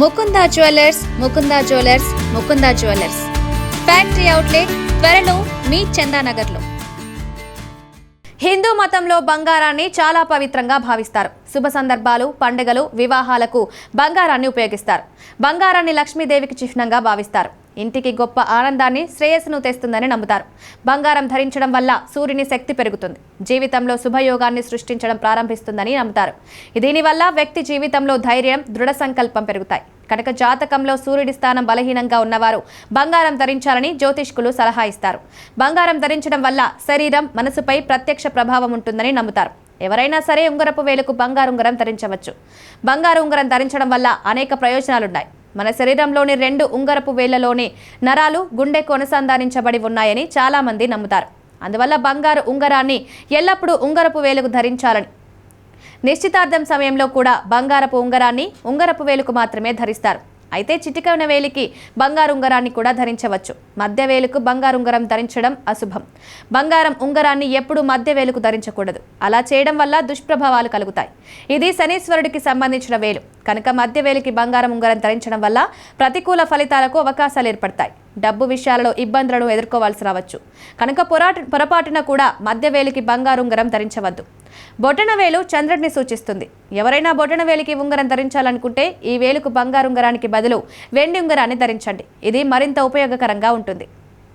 Mukunda jewellers, Mukunda jewellers, Mukunda jewellers factory outlet త్వరలో మీ చందానగర్లో. హిందూ మతంలో బంగారాన్ని చాలా పవిత్రంగా భావిస్తారు. శుభ సందర్భాలు, పండుగలు, వివాహాలకు బంగారాన్ని ఉపయోగిస్తారు. బంగారాన్ని లక్ష్మీదేవికి చిహ్నంగా భావిస్తారు. ఇంటికి గొప్ప ఆనందాన్ని, శ్రేయస్సును తెస్తుందని నమ్ముతారు. బంగారం ధరించడం వల్ల సూర్యుని శక్తి పెరుగుతుంది, జీవితంలో శుభయోగాన్ని సృష్టించడం ప్రారంభిస్తుందని నమ్ముతారు. దీనివల్ల వ్యక్తి జీవితంలో ధైర్యం, దృఢ సంకల్పం పెరుగుతాయి. కనుక జాతకంలో సూర్యుడి స్థానం బలహీనంగా ఉన్నవారు బంగారం ధరించాలని జ్యోతిష్కులు సలహా ఇస్తారు. బంగారం ధరించడం వల్ల శరీరం, మనసుపై ప్రత్యక్ష ప్రభావం ఉంటుందని నమ్ముతారు. ఎవరైనా సరే ఉంగరపు వేలుకు బంగారు ఉంగరం ధరించవచ్చు. బంగారు ఉంగరం ధరించడం వల్ల అనేక ప్రయోజనాలున్నాయి. మన శరీరంలోని 2 ఉంగరపు వేళ్లలోని నరాలు గుండెకు అనుసంధానించబడి ఉన్నాయని చాలా మంది నమ్ముతారు. అందువల్ల బంగారు ఉంగరాన్ని ఎల్లప్పుడూ ఉంగరపు వేలుకు ధరించాలని, నిశ్చితార్థం సమయంలో కూడా బంగారపు ఉంగరాన్ని ఉంగరపు వేలుకు మాత్రమే ధరిస్తారు. అయితే చిటికెన వేలికి బంగారు ఉంగరాన్ని కూడా ధరించవచ్చు. మధ్య వేలుకు బంగారు ఉంగరం ధరించడం అశుభం. బంగారం ఉంగరాన్ని ఎప్పుడూ మధ్య వేలుకు ధరించకూడదు. అలా చేయడం వల్ల దుష్ప్రభావాలు కలుగుతాయి. ఇది శనీశ్వరుడికి సంబంధించిన వేలు కనుక మధ్య వేలికి బంగారం ఉంగరం ధరించడం వల్ల ప్రతికూల ఫలితాలకు అవకాశాలు ఏర్పడతాయి. డబ్బు విషయాలలో ఇబ్బందులను ఎదుర్కోవాల్సి రావచ్చు. కనుక పొరపాటున కూడా మధ్య వేలికి బంగారు ఉంగరం ధరించవద్దు. బొటన వేలు చంద్రుడిని సూచిస్తుంది. ఎవరైనా బొటన వేలికి ఉంగరం ధరించాలనుకుంటే ఈ వేలుకు బంగారు ఉంగరానికి బదులు వెండి ఉంగరాన్ని ధరించండి. ఇది మరింత ఉపయోగకరంగా ఉంటుంది.